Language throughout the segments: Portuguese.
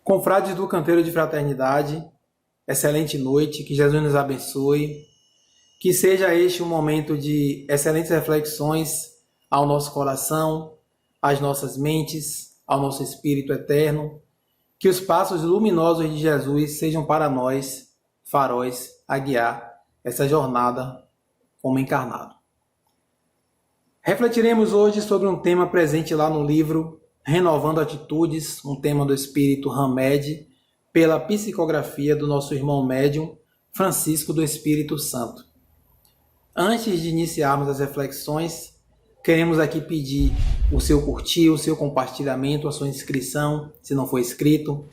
Confrades do Canteiro de Fraternidade, excelente noite, que Jesus nos abençoe, que seja este um momento de excelentes reflexões ao nosso coração, às nossas mentes, ao nosso espírito eterno, que os passos luminosos de Jesus sejam para nós faróis a guiar essa jornada como encarnado. Refletiremos hoje sobre um tema presente lá no livro Renovando Atitudes, um tema do espírito Hamed, pela psicografia do nosso irmão médium Francisco do Espírito Santo. Antes de iniciarmos as reflexões, queremos aqui pedir o seu curtir, o seu compartilhamento, a sua inscrição, se não for inscrito,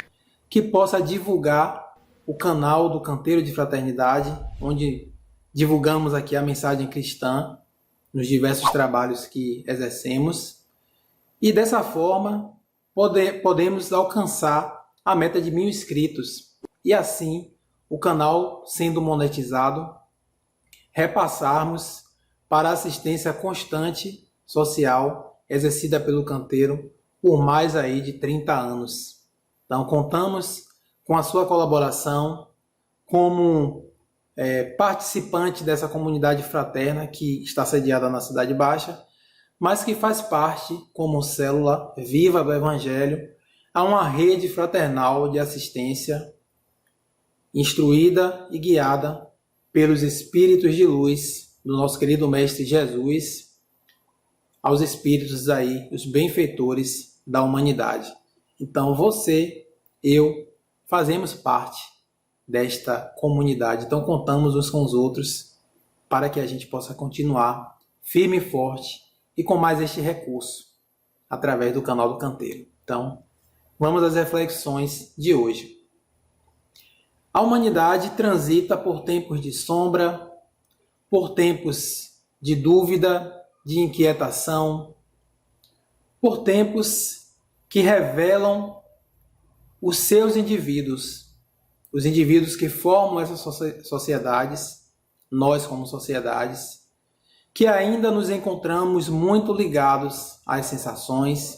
que possa divulgar o canal do Canteiro de Fraternidade, onde divulgamos aqui a mensagem cristã nos diversos trabalhos que exercemos. E dessa forma, podemos alcançar a meta de 1000 inscritos. E assim, o canal sendo monetizado, repassarmos para a assistência constante social exercida pelo canteiro por mais aí de 30 anos. Então, contamos com a sua colaboração como participante dessa comunidade fraterna que está sediada na Cidade Baixa, mas que faz parte, como célula viva do Evangelho, a uma rede fraternal de assistência instruída e guiada pelos Espíritos de Luz do nosso querido Mestre Jesus, aos Espíritos aí, os benfeitores da humanidade. Então você, eu, fazemos parte desta comunidade. Então contamos uns com os outros para que a gente possa continuar firme e forte e com mais este recurso através do canal do Canteiro. Então, vamos às reflexões de hoje. A humanidade transita por tempos de sombra, por tempos de dúvida, de inquietação, por tempos que revelam os seus indivíduos, os indivíduos que formam essas sociedades, nós como sociedades, que ainda nos encontramos muito ligados às sensações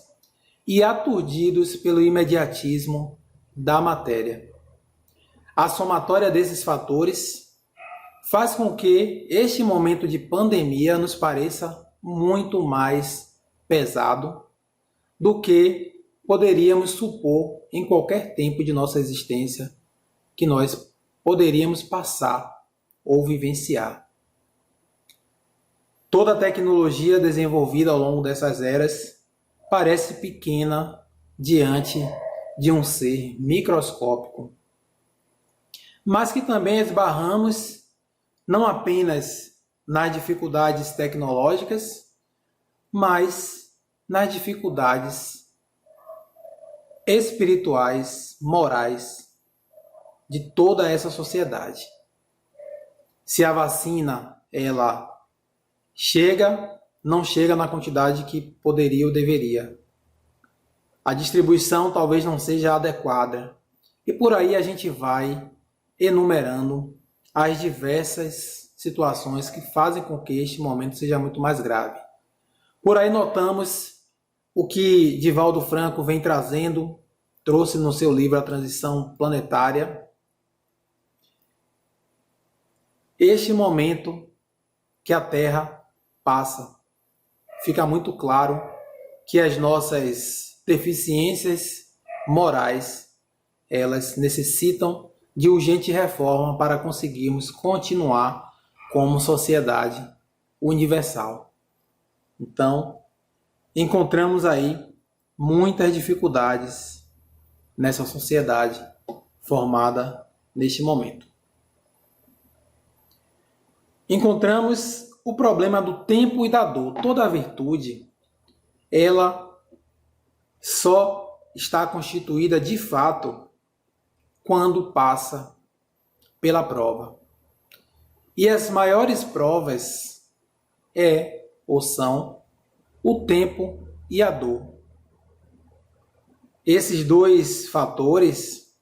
e aturdidos pelo imediatismo da matéria. A somatória desses fatores faz com que este momento de pandemia nos pareça muito mais pesado do que poderíamos supor em qualquer tempo de nossa existência que nós poderíamos passar ou vivenciar. Toda a tecnologia desenvolvida ao longo dessas eras parece pequena diante de um ser microscópico, mas que também esbarramos não apenas nas dificuldades tecnológicas, mas nas dificuldades espirituais, morais de toda essa sociedade. Se a vacina, ela não chega na quantidade que poderia ou deveria. A distribuição talvez não seja adequada. E por aí a gente vai enumerando as diversas situações que fazem com que este momento seja muito mais grave. Por aí notamos o que Divaldo Franco vem trouxe no seu livro A Transição Planetária. Este momento que a Terra passa, fica muito claro que as nossas deficiências morais, elas necessitam de urgente reforma para conseguirmos continuar como sociedade universal. Então, encontramos aí muitas dificuldades nessa sociedade formada neste momento. Encontramos o problema do tempo e da dor. Toda a virtude, ela só está constituída de fato quando passa pela prova. E as maiores provas são o tempo e a dor. Esses dois fatores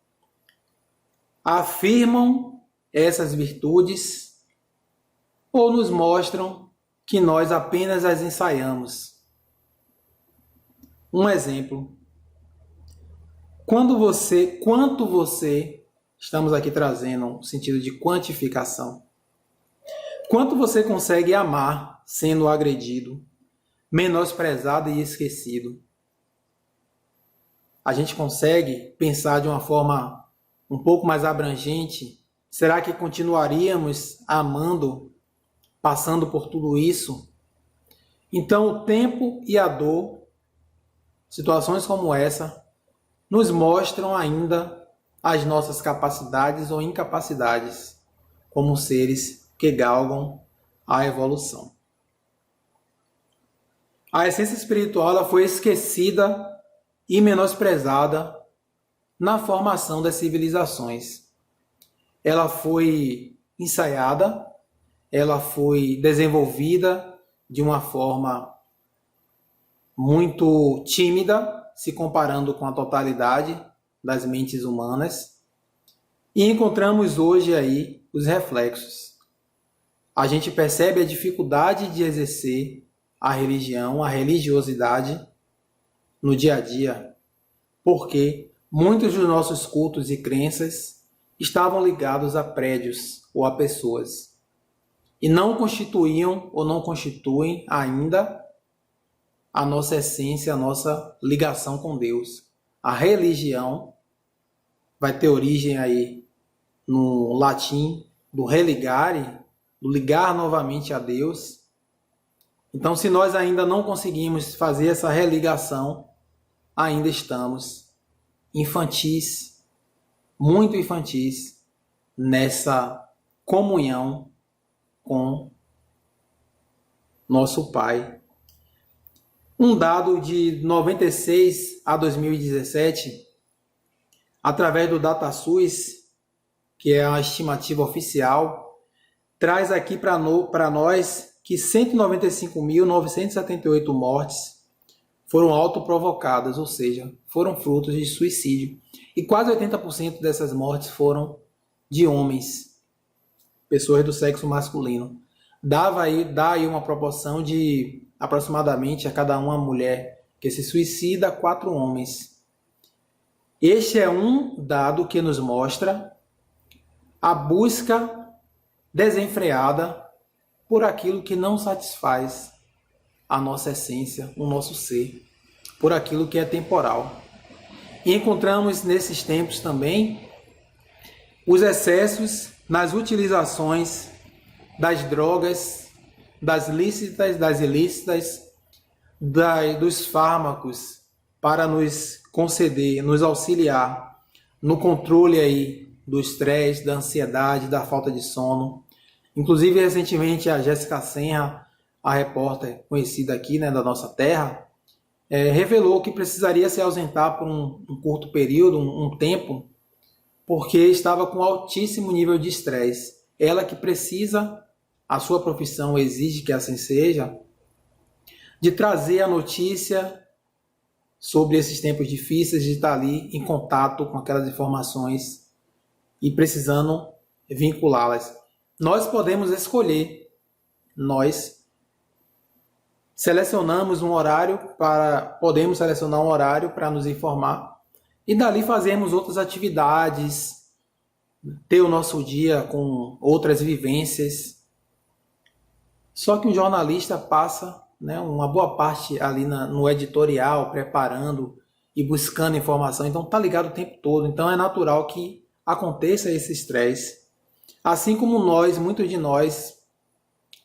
afirmam essas virtudes ou nos mostram que nós apenas as ensaiamos. Um exemplo. quanto você, estamos aqui trazendo um sentido de quantificação, quanto você consegue amar sendo agredido, menosprezado e esquecido? A gente consegue pensar de uma forma um pouco mais abrangente? Será que continuaríamos amando, passando por tudo isso? Então, o tempo e a dor, situações como essa, nos mostram ainda as nossas capacidades ou incapacidades como seres que galgam a evolução. A essência espiritual ela foi esquecida e menosprezada na formação das civilizações. Ela foi ensaiada, ela foi desenvolvida de uma forma muito tímida, se comparando com a totalidade das mentes humanas, e encontramos hoje aí os reflexos. A gente percebe a dificuldade de exercer a religião, a religiosidade no dia a dia, porque muitos dos nossos cultos e crenças estavam ligados a prédios ou a pessoas e não constituíam ou não constituem ainda a nossa essência, a nossa ligação com Deus. A religião vai ter origem aí no latim do religare, do ligar novamente a Deus. Então, se nós ainda não conseguimos fazer essa religação, ainda estamos infantis, muito infantis, nessa comunhão com nosso Pai. Um dado de 96 a 2017, através do DataSUS, que é a estimativa oficial, traz aqui para nós que 195.978 mortes foram autoprovocadas, ou seja, foram frutos de suicídio. E quase 80% dessas mortes foram de homens, pessoas do sexo masculino. Dá aí uma proporção de aproximadamente a cada uma mulher que se suicida, 4 homens. Este é um dado que nos mostra a busca desenfreada por aquilo que não satisfaz a nossa essência, o nosso ser, por aquilo que é temporal. E encontramos nesses tempos também os excessos nas utilizações das drogas, das lícitas, das ilícitas, dos fármacos para nos conceder, nos auxiliar no controle aí do estresse, da ansiedade, da falta de sono. Inclusive, recentemente, a Jéssica Senra, a repórter conhecida aqui, né, da nossa terra, revelou que precisaria se ausentar por um curto período, um tempo, porque estava com altíssimo nível de estresse. Ela que precisa, a sua profissão exige que assim seja, de trazer a notícia sobre esses tempos difíceis, de estar ali em contato com aquelas informações e precisando vinculá-las. Nós podemos escolher, nós podemos selecionar um horário para nos informar e dali fazermos outras atividades, ter o nosso dia com outras vivências. Só que um jornalista passa, né, uma boa parte ali no editorial, preparando e buscando informação, então está ligado o tempo todo, então é natural que aconteça esse estresse. Assim como muitos de nós,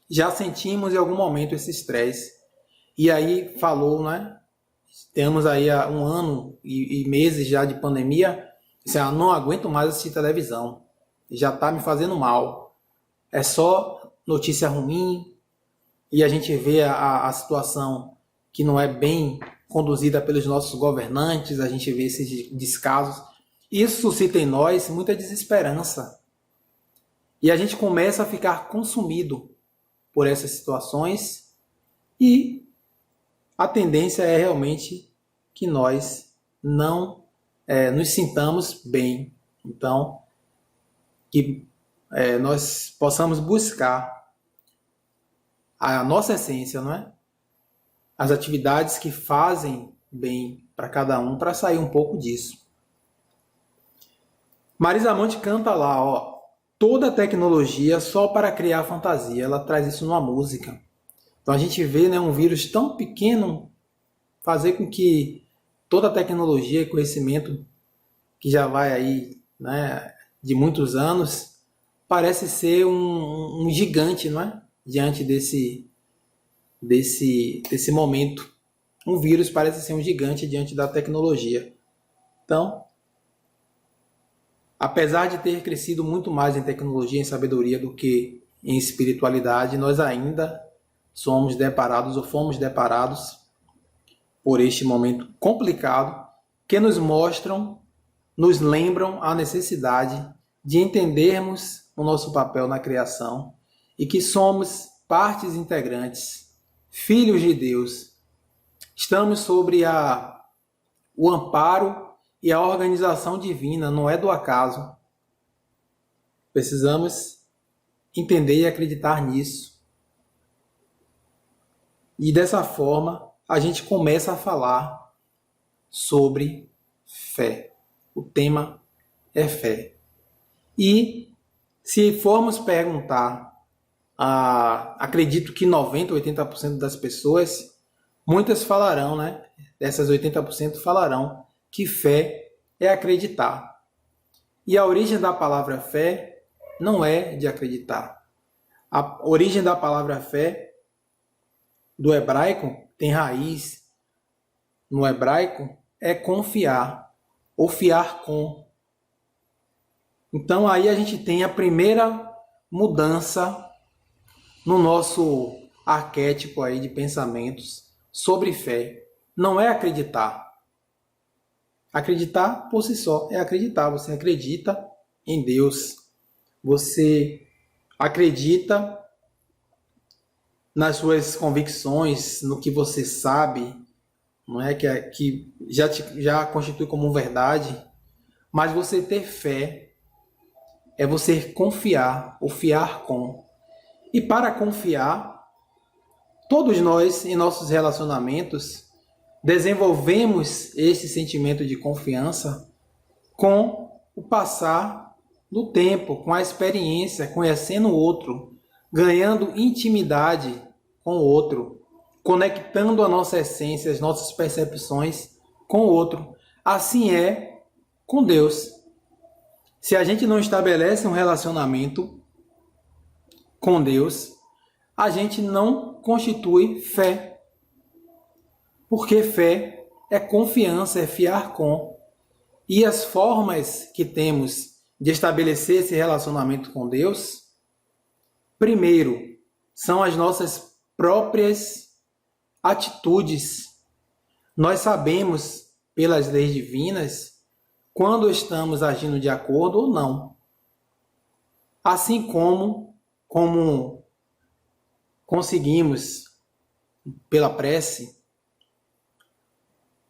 já sentimos em algum momento esse estresse. E aí falou, né? Temos aí há 1 ano e meses já de pandemia. Não aguento mais assistir televisão. Já está me fazendo mal. É só notícia ruim. E a gente vê a situação que não é bem conduzida pelos nossos governantes. A gente vê esses descasos. Isso suscita em nós muita desesperança. E a gente começa a ficar consumido por essas situações e a tendência é realmente que nós não nos sintamos bem. Então, que nós possamos buscar a nossa essência, não é? As atividades que fazem bem para cada um, para sair um pouco disso. Marisa Monte canta lá, ó, toda tecnologia só para criar fantasia. Ela traz isso numa música. Então a gente vê, né, um vírus tão pequeno fazer com que toda a tecnologia e conhecimento que já vai aí, né, de muitos anos, parece ser um gigante, não é? Diante desse momento. Um vírus parece ser um gigante diante da tecnologia. Então, apesar de ter crescido muito mais em tecnologia e em sabedoria do que em espiritualidade, nós ainda somos deparados ou fomos deparados por este momento complicado que nos lembram a necessidade de entendermos o nosso papel na criação e que somos partes integrantes, filhos de Deus. Estamos sobre o amparo e a organização divina, não é do acaso. Precisamos entender e acreditar nisso. E dessa forma, a gente começa a falar sobre fé. O tema é fé. E se formos perguntar, acredito que 90%, 80% das pessoas, muitas falarão, né? Dessas 80% falarão que fé é acreditar. E a origem da palavra fé não é de acreditar. A origem da palavra fé do hebraico tem raiz no hebraico é confiar ou fiar com. Então aí a gente tem a primeira mudança no nosso arquétipo aí de pensamentos sobre fé. Não é acreditar. Acreditar por si só é acreditar. Você acredita em Deus. Você acredita nas suas convicções, no que você sabe, não é que já constitui como verdade. Mas você ter fé é você confiar ou fiar com. E para confiar, todos nós em nossos relacionamentos desenvolvemos esse sentimento de confiança com o passar do tempo, com a experiência, conhecendo o outro, ganhando intimidade com o outro, conectando a nossa essência, as nossas percepções com o outro. Assim é com Deus. Se a gente não estabelece um relacionamento com Deus, a gente não constitui fé. Porque fé é confiança, é fiar com. E as formas que temos de estabelecer esse relacionamento com Deus, primeiro, são as nossas próprias atitudes. Nós sabemos, pelas leis divinas, quando estamos agindo de acordo ou não. Assim como conseguimos, pela prece,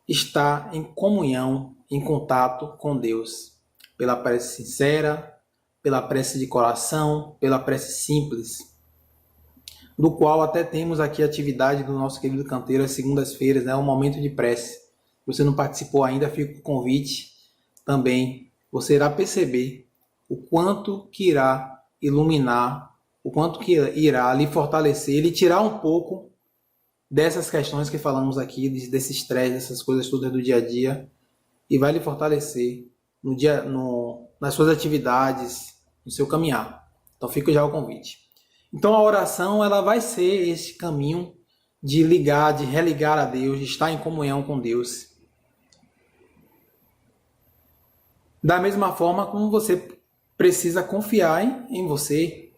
estar em comunhão, em contato com Deus. Pela prece sincera, pela prece de coração, pela prece simples. Do qual até temos aqui a atividade do nosso querido canteiro às segundas-feiras, né? Um momento de prece. Se você não participou ainda, fica o convite também. Você irá perceber o quanto que irá iluminar, o quanto que irá lhe fortalecer, lhe tirar um pouco dessas questões que falamos aqui, desse estresse, dessas coisas todas do dia a dia, e vai lhe fortalecer nas suas atividades, no seu caminhar. Então fica já o convite. Então a oração ela vai ser esse caminho de ligar, de religar a Deus, de estar em comunhão com Deus. Da mesma forma como você precisa confiar em você.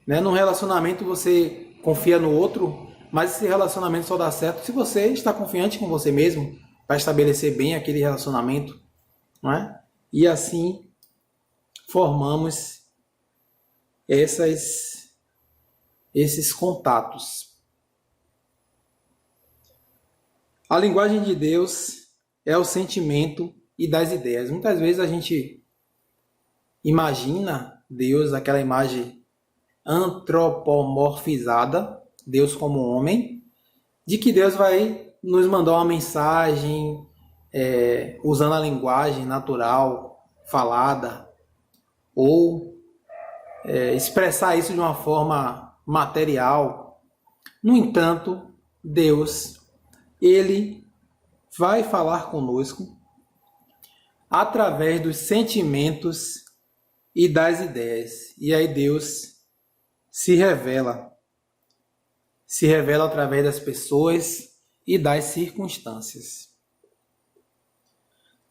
Né? No relacionamento você confia no outro, mas esse relacionamento só dá certo se você está confiante com você mesmo para estabelecer bem aquele relacionamento. Não é? E assim formamos esses contatos. A linguagem de Deus é o sentimento e das ideias. Muitas vezes a gente imagina Deus, aquela imagem antropomorfizada, Deus como homem, de que Deus vai nos mandar uma mensagem usando a linguagem natural, falada, ou expressar isso de uma forma material. No entanto, Deus, Ele vai falar conosco através dos sentimentos e das ideias. E aí Deus se revela através das pessoas e das circunstâncias.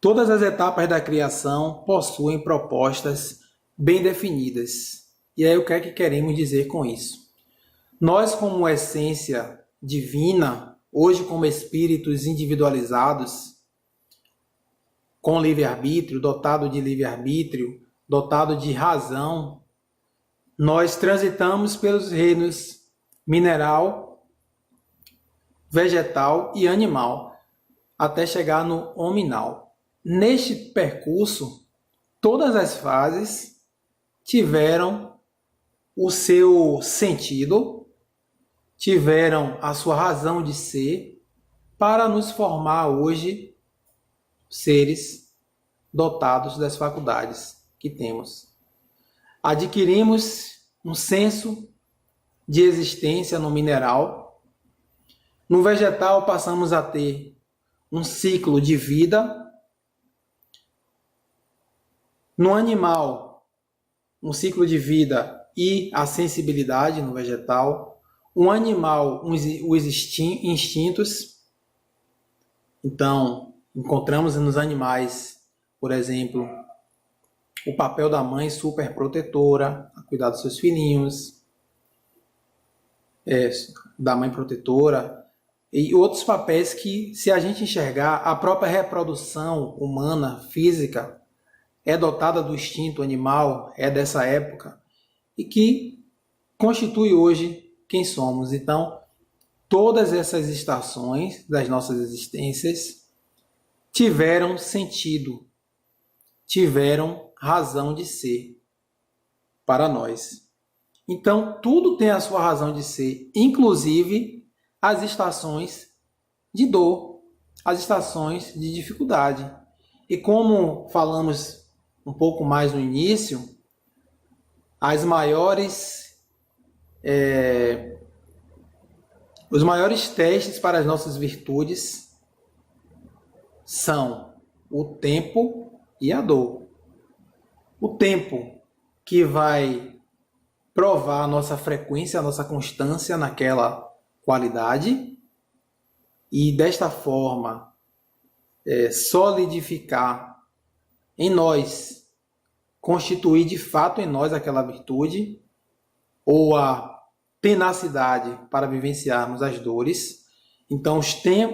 Todas as etapas da criação possuem propostas bem definidas. E aí o que é que queremos dizer com isso? Nós, como essência divina, hoje como espíritos individualizados, com livre-arbítrio, dotado de livre-arbítrio, dotado de razão, nós transitamos pelos reinos mineral, vegetal e animal, até chegar no hominal. Neste percurso, todas as fases tiveram o seu sentido, tiveram a sua razão de ser, para nos formar hoje seres dotados das faculdades que temos. Adquirimos um senso de existência no mineral. No vegetal passamos a ter um ciclo de vida. No animal, um ciclo de vida e a sensibilidade no vegetal. Um animal, os instintos. Então, encontramos nos animais, por exemplo, o papel da mãe superprotetora, a cuidar dos seus filhinhos, da mãe protetora, e outros papéis que, se a gente enxergar, a própria reprodução humana, física, é dotada do instinto animal, é dessa época, e que constitui hoje quem somos. Então, todas essas estações das nossas existências tiveram sentido, tiveram razão de ser para nós. Então, tudo tem a sua razão de ser, inclusive as estações de dor, as estações de dificuldade. E como falamos um pouco mais no início, os maiores testes para as nossas virtudes são o tempo e a dor. O tempo, que vai provar a nossa frequência, a nossa constância naquela qualidade, e desta forma solidificar em nós, constituir de fato em nós aquela virtude, ou a tenacidade para vivenciarmos as dores. Então,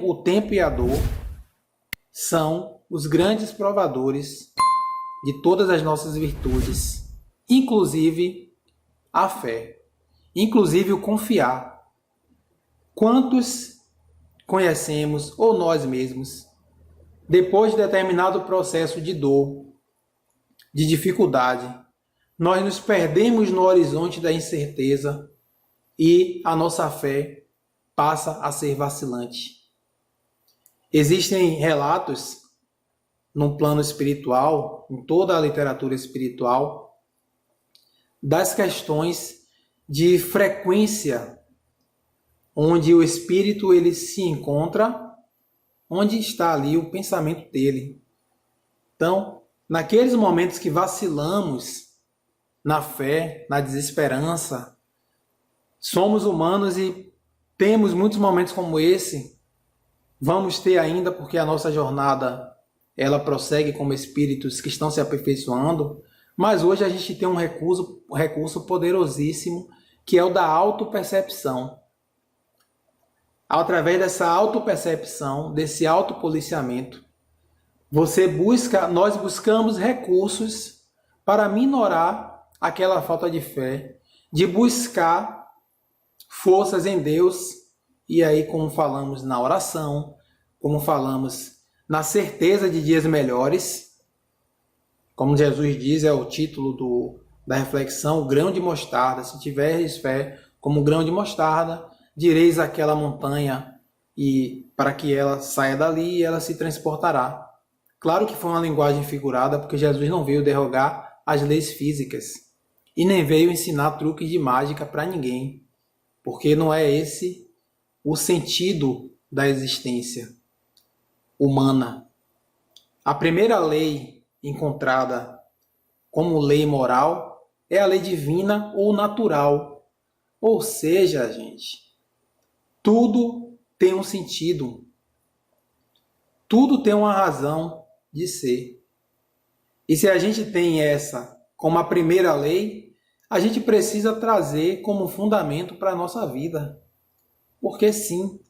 o tempo e a dor são os grandes provadores de todas as nossas virtudes, inclusive a fé, inclusive o confiar. Quantos conhecemos, ou nós mesmos, depois de determinado processo de dor, de dificuldade, nós nos perdemos no horizonte da incerteza e a nossa fé passa a ser vacilante. Existem relatos no plano espiritual, em toda a literatura espiritual, das questões de frequência, onde o espírito ele se encontra, onde está ali o pensamento dele. Então, naqueles momentos que vacilamos na fé, na desesperança, somos humanos e temos muitos momentos como esse, vamos ter ainda, porque a nossa jornada ela prossegue como espíritos que estão se aperfeiçoando, mas hoje a gente tem um recurso poderosíssimo, que é o da autopercepção. Através dessa autopercepção, desse autopoliciamento, nós buscamos recursos para minorar aquela falta de fé, de buscar forças em Deus, e aí, como falamos na oração, como falamos na certeza de dias melhores, como Jesus diz, é o título da reflexão, o grão de mostarda. Se tiveres fé como grão de mostarda, direis àquela montanha e para que ela saia dali e ela se transportará. Claro que foi uma linguagem figurada, porque Jesus não veio derrogar as leis físicas e nem veio ensinar truques de mágica para ninguém, porque não é esse o sentido da existência humana. A primeira lei encontrada como lei moral é a lei divina ou natural. Ou seja, gente, tudo tem um sentido. Tudo tem uma razão de ser. E se a gente tem essa como a primeira lei, a gente precisa trazer como fundamento para a nossa vida. Porque sim,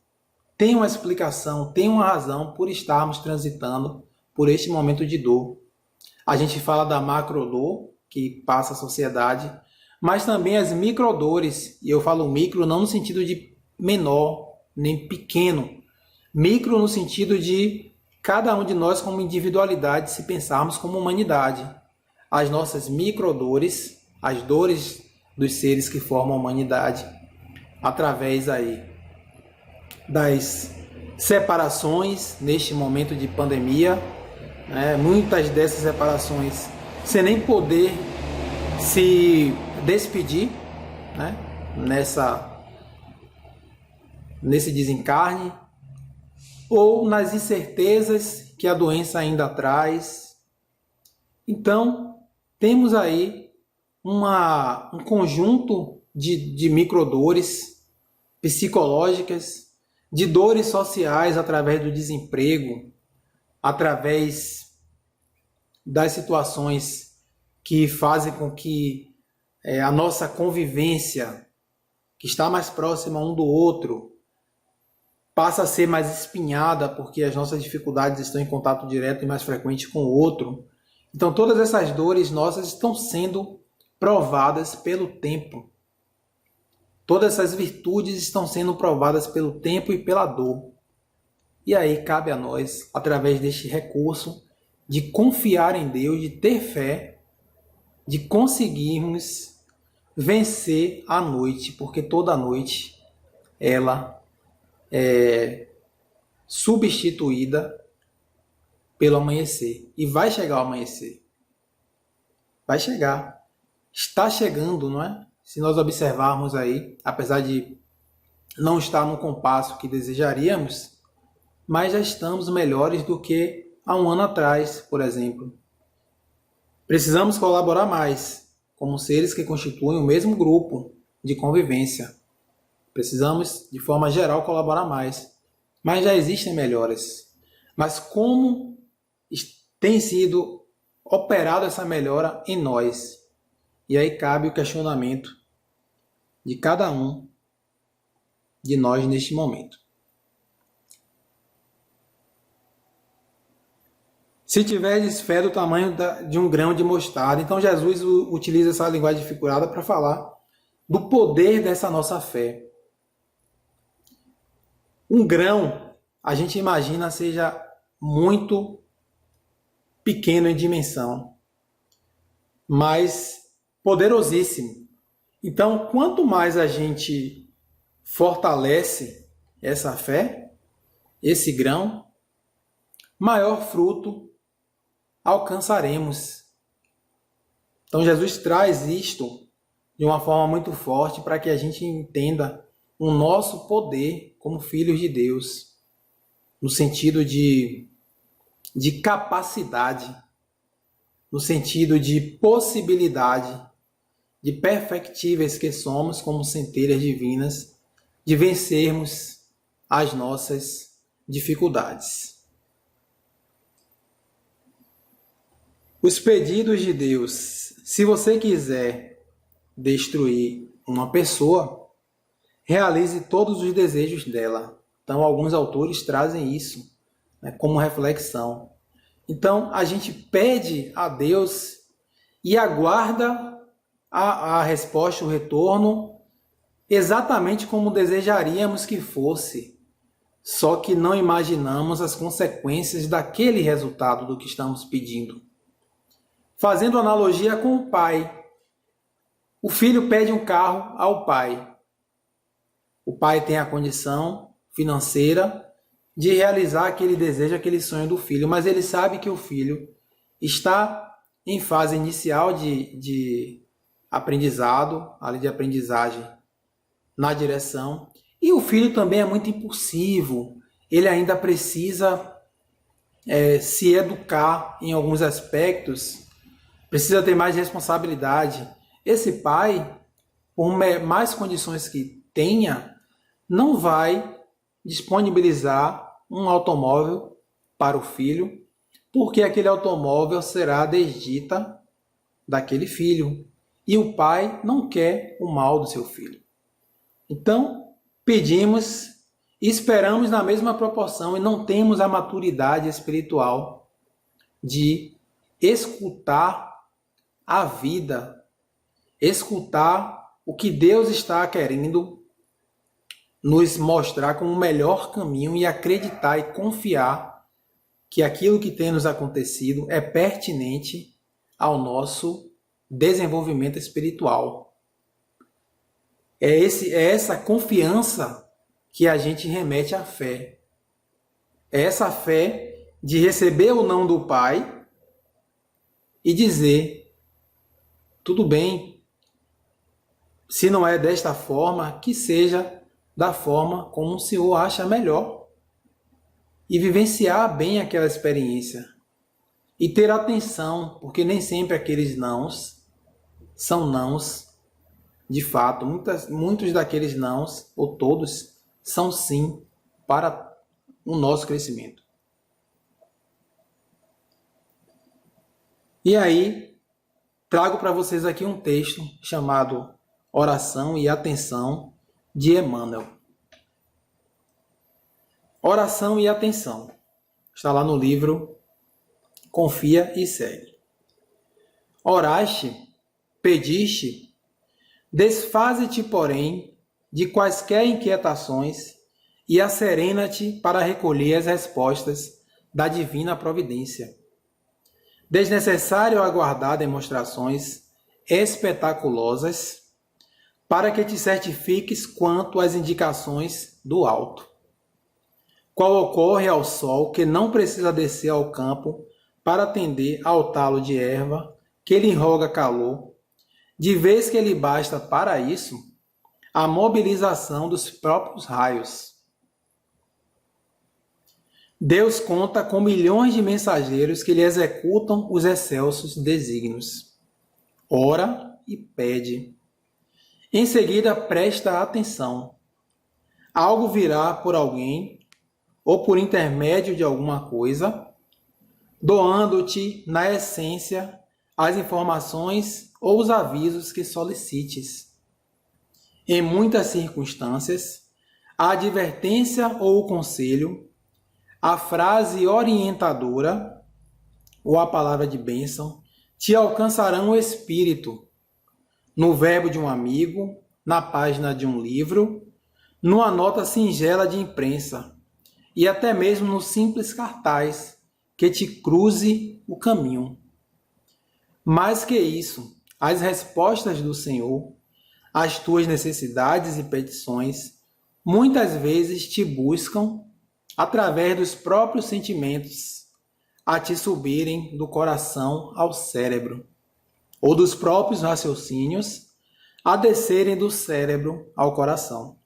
tem uma explicação, tem uma razão por estarmos transitando por este momento de dor. A gente fala da macrodor, que passa a sociedade, mas também as microdores. E eu falo micro não no sentido de menor, nem pequeno. Micro no sentido de cada um de nós como individualidade, se pensarmos como humanidade. As nossas microdores, as dores dos seres que formam a humanidade, através aí das separações neste momento de pandemia, muitas dessas separações sem nem poder se despedir, nesse desencarne, ou nas incertezas que a doença ainda traz. Então, temos aí um conjunto de microdores psicológicas, de dores sociais através do desemprego, através das situações que fazem com que a nossa convivência, que está mais próxima um do outro, passa a ser mais espinhada, porque as nossas dificuldades estão em contato direto e mais frequente com o outro. Então, todas essas dores nossas estão sendo provadas pelo tempo. Todas essas virtudes estão sendo provadas pelo tempo e pela dor. E aí cabe a nós, através deste recurso, de confiar em Deus, de ter fé, de conseguirmos vencer a noite, porque toda noite ela é substituída pelo amanhecer. E vai chegar o amanhecer. Vai chegar. Está chegando, não é? Se nós observarmos aí, apesar de não estar no compasso que desejaríamos, mas já estamos melhores do que há um ano atrás, por exemplo. Precisamos colaborar mais, como seres que constituem o mesmo grupo de convivência. Precisamos, de forma geral, colaborar mais. Mas já existem melhoras. Mas como tem sido operada essa melhora em nós? E aí cabe o questionamento de cada um de nós neste momento. Se tiveres fé do tamanho de um grão de mostarda, então Jesus utiliza essa linguagem figurada para falar do poder dessa nossa fé. Um grão, a gente imagina seja muito pequeno em dimensão, mas poderosíssimo. Então, quanto mais a gente fortalece essa fé, esse grão, maior fruto alcançaremos. Então, Jesus traz isto de uma forma muito forte para que a gente entenda o nosso poder como filhos de Deus, no sentido de capacidade, no sentido de possibilidade, de perfectíveis que somos como centelhas divinas, de vencermos as nossas dificuldades. Os pedidos de Deus. Se você quiser destruir uma pessoa, realize todos os desejos dela. Então, alguns autores trazem isso, como reflexão. Então, a gente pede a Deus e aguarda a resposta, o retorno, exatamente como desejaríamos que fosse. Só que não imaginamos as consequências daquele resultado do que estamos pedindo. Fazendo analogia com o pai. O filho pede um carro ao pai. O pai tem a condição financeira de realizar aquele desejo, aquele sonho do filho, mas ele sabe que o filho está em fase inicial de aprendizado, ali de aprendizagem na direção. E o filho também é muito impulsivo, ele ainda precisa se educar em alguns aspectos, precisa ter mais responsabilidade. Esse pai, por mais condições que tenha, não vai disponibilizar um automóvel para o filho, porque aquele automóvel será a desdita daquele filho. E o pai não quer o mal do seu filho. Então, pedimos e esperamos na mesma proporção e não temos a maturidade espiritual de escutar a vida, escutar o que Deus está querendo nos mostrar como o melhor caminho e acreditar e confiar que aquilo que tem nos acontecido é pertinente ao nosso desenvolvimento espiritual. É essa confiança que a gente remete à fé. É essa fé de receber o não do Pai e dizer, tudo bem, se não é desta forma, que seja da forma como o Senhor acha melhor. E vivenciar bem aquela experiência. E ter atenção, porque nem sempre aqueles nãos são nãos de fato. Muitos daqueles nãos, ou todos, são sim para o nosso crescimento. E aí, trago para vocês aqui um texto chamado Oração e Atenção, de Emmanuel. Oração e Atenção. Está lá no livro Confia e Segue. Oraste, pediste, desfaze-te, porém, de quaisquer inquietações e acerena-te para recolher as respostas da divina providência. Desnecessário aguardar demonstrações espetaculosas para que te certifiques quanto às indicações do alto. Qual ocorre ao sol que não precisa descer ao campo para atender ao talo de erva que lhe roga calor, de vez que lhe basta para isso a mobilização dos próprios raios. Deus conta com milhões de mensageiros que lhe executam os excelsos desígnios. Ora e pede. Em seguida, presta atenção. Algo virá por alguém ou por intermédio de alguma coisa, doando-te, na essência, as informações ou os avisos que solicites. Em muitas circunstâncias, a advertência ou o conselho, a frase orientadora ou a palavra de bênção te alcançarão o espírito, no verbo de um amigo, na página de um livro, numa nota singela de imprensa, e até mesmo no simples cartaz que te cruze o caminho. Mais que isso, as respostas do Senhor, às tuas necessidades e petições, muitas vezes te buscam através dos próprios sentimentos a te subirem do coração ao cérebro, ou dos próprios raciocínios a descerem do cérebro ao coração.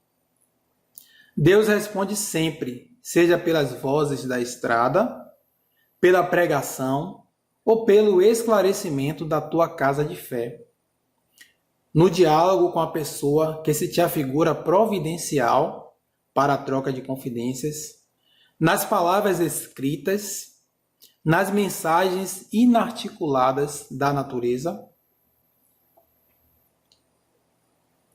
Deus responde sempre, seja pelas vozes da estrada, pela pregação ou pelo esclarecimento da tua casa de fé. No diálogo com a pessoa que se te afigura providencial para a troca de confidências, nas palavras escritas, nas mensagens inarticuladas da natureza,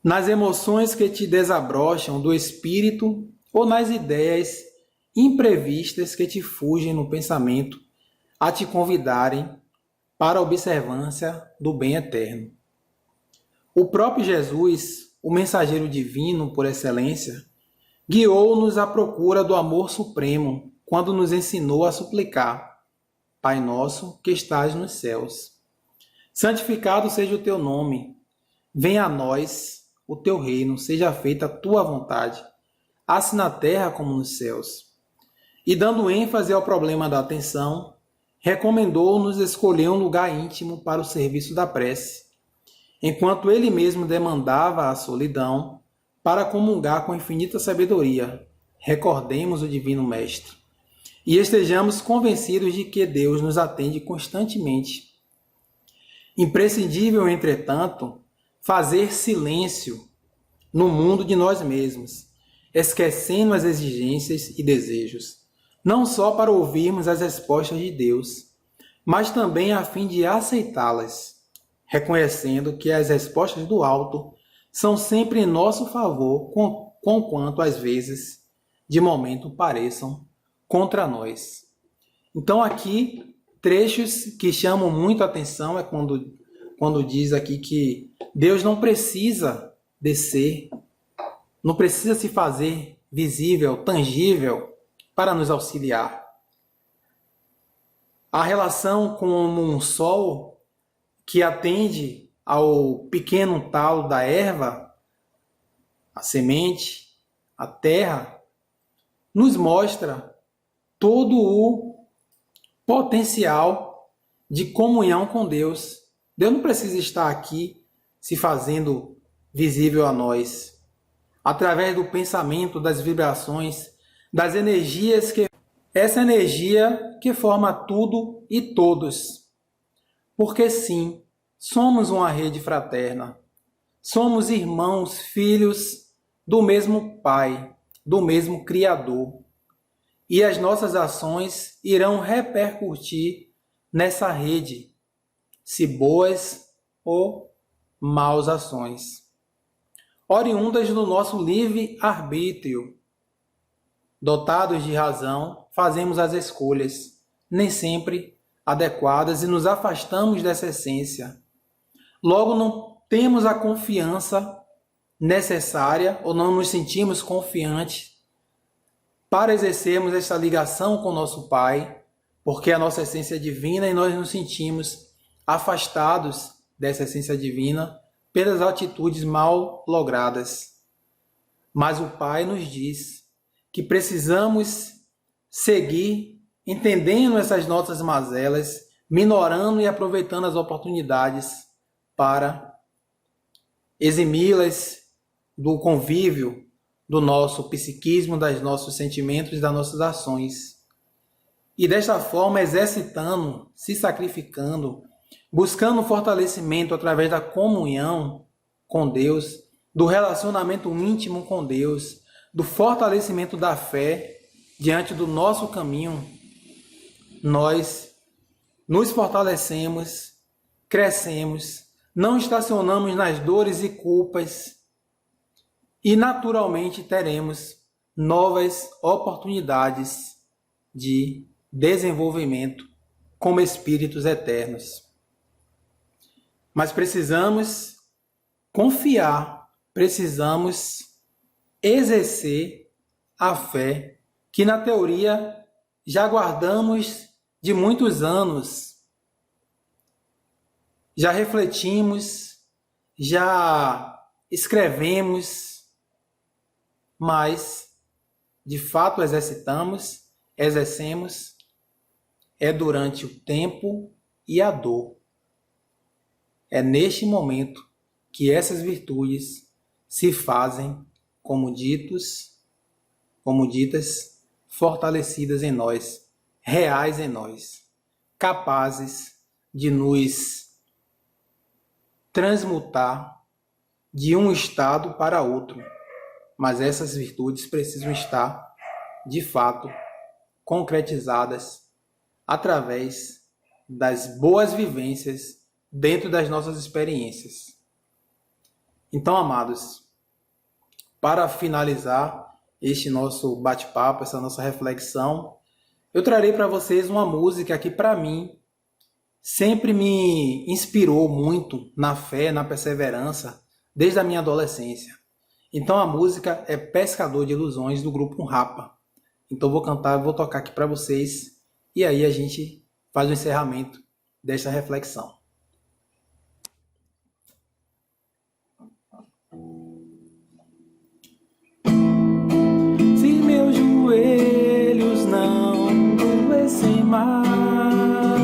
nas emoções que te desabrocham do espírito ou nas ideias imprevistas que te fugem no pensamento a te convidarem para a observância do bem eterno. O próprio Jesus, o mensageiro divino por excelência, guiou-nos à procura do amor supremo quando nos ensinou a suplicar: Pai nosso que estás nos céus, santificado seja o teu nome, venha a nós o teu reino, seja feita a tua vontade, assim na terra como nos céus. E dando ênfase ao problema da atenção, recomendou-nos escolher um lugar íntimo para o serviço da prece, enquanto ele mesmo demandava a solidão para comungar com infinita sabedoria. Recordemos o Divino Mestre e estejamos convencidos de que Deus nos atende constantemente. Imprescindível, entretanto, fazer silêncio no mundo de nós mesmos, esquecendo as exigências e desejos, não só para ouvirmos as respostas de Deus, mas também a fim de aceitá-las, reconhecendo que as respostas do alto são sempre em nosso favor, conquanto às vezes, de momento, pareçam contra nós. Então aqui, trechos que chamam muito a atenção é quando diz aqui que Deus não precisa descer, não precisa se fazer visível, tangível, para nos auxiliar. A relação com um sol que atende ao pequeno talo da erva, a semente, a terra, nos mostra todo o potencial de comunhão com Deus. Deus não precisa estar aqui se fazendo visível a nós, através do pensamento, das vibrações, das energias essa energia que forma tudo e todos. Porque sim, somos uma rede fraterna. Somos irmãos, filhos do mesmo Pai, do mesmo Criador. E as nossas ações irão repercutir nessa rede, se boas ou maus ações, oriundas do nosso livre-arbítrio. Dotados de razão, fazemos as escolhas, nem sempre adequadas, e nos afastamos dessa essência. Logo, não temos a confiança necessária, ou não nos sentimos confiantes para exercermos essa ligação com o nosso Pai, porque a nossa essência é divina e nós nos sentimos afastados dessa essência divina pelas atitudes mal logradas. Mas o Pai nos diz que precisamos seguir entendendo essas nossas mazelas, minorando e aproveitando as oportunidades para eximi-las do convívio do nosso psiquismo, dos nossos sentimentos, das nossas ações. E desta forma, exercitando, se sacrificando, buscando fortalecimento através da comunhão com Deus, do relacionamento íntimo com Deus, do fortalecimento da fé diante do nosso caminho, nós nos fortalecemos, crescemos, não estacionamos nas dores e culpas e naturalmente teremos novas oportunidades de desenvolvimento como espíritos eternos. Mas precisamos confiar, precisamos exercer a fé que na teoria já guardamos de muitos anos, já refletimos, já escrevemos, mas de fato exercemos é durante o tempo e a dor. É neste momento que essas virtudes se fazem como ditas, fortalecidas em nós, reais em nós, capazes de nos transmutar de um estado para outro. Mas essas virtudes precisam estar, de fato, concretizadas através das boas vivências dentro das nossas experiências. Então, amados, para finalizar este nosso bate-papo, essa nossa reflexão, eu trarei para vocês uma música que, para mim, sempre me inspirou muito na fé, na perseverança, desde a minha adolescência. Então a música é Pescador de Ilusões, do grupo Rapa. Então vou tocar aqui para vocês, e aí a gente faz o encerramento desta reflexão. Se meus joelhos não doessem mais,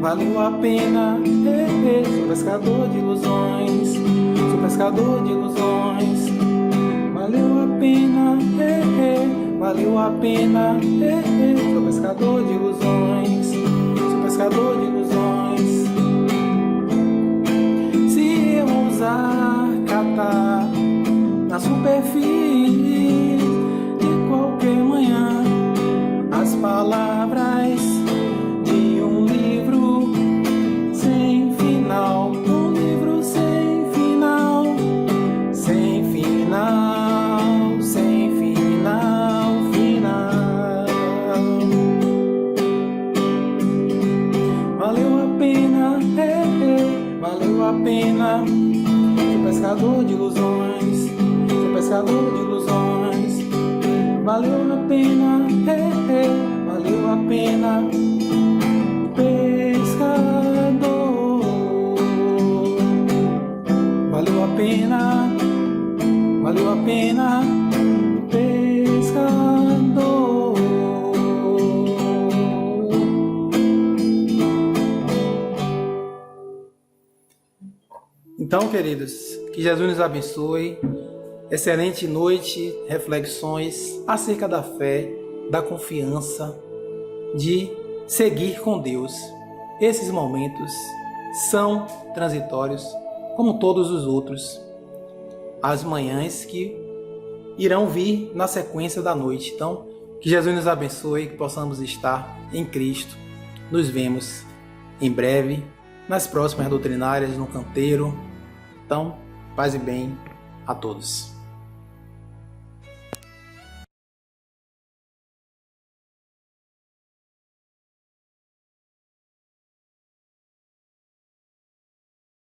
valeu a pena. Sou pescador de ilusões, sou pescador de ilusões. Valeu a pena, valeu a pena. Sou pescador de ilusões, sou pescador de ilusões. Se eu ousar catar na superfície de qualquer manhã as palavras de um livro sem final, um livro sem final, sem final, sem final, final. Valeu a pena, valeu a pena. Sou pescador de ilusões, sou pescador de ilusões. Valeu a pena, valeu a pena. Pescador, valeu a pena, valeu a pena. Pescador. Então, queridos, que Jesus nos abençoe. Excelente noite, reflexões acerca da fé, da confiança, de seguir com Deus. Esses momentos são transitórios, como todos os outros. As manhãs que irão vir na sequência da noite. Então, que Jesus nos abençoe, que possamos estar em Cristo. Nos vemos em breve, nas próximas doutrinárias, no canteiro. Então, paz e bem a todos.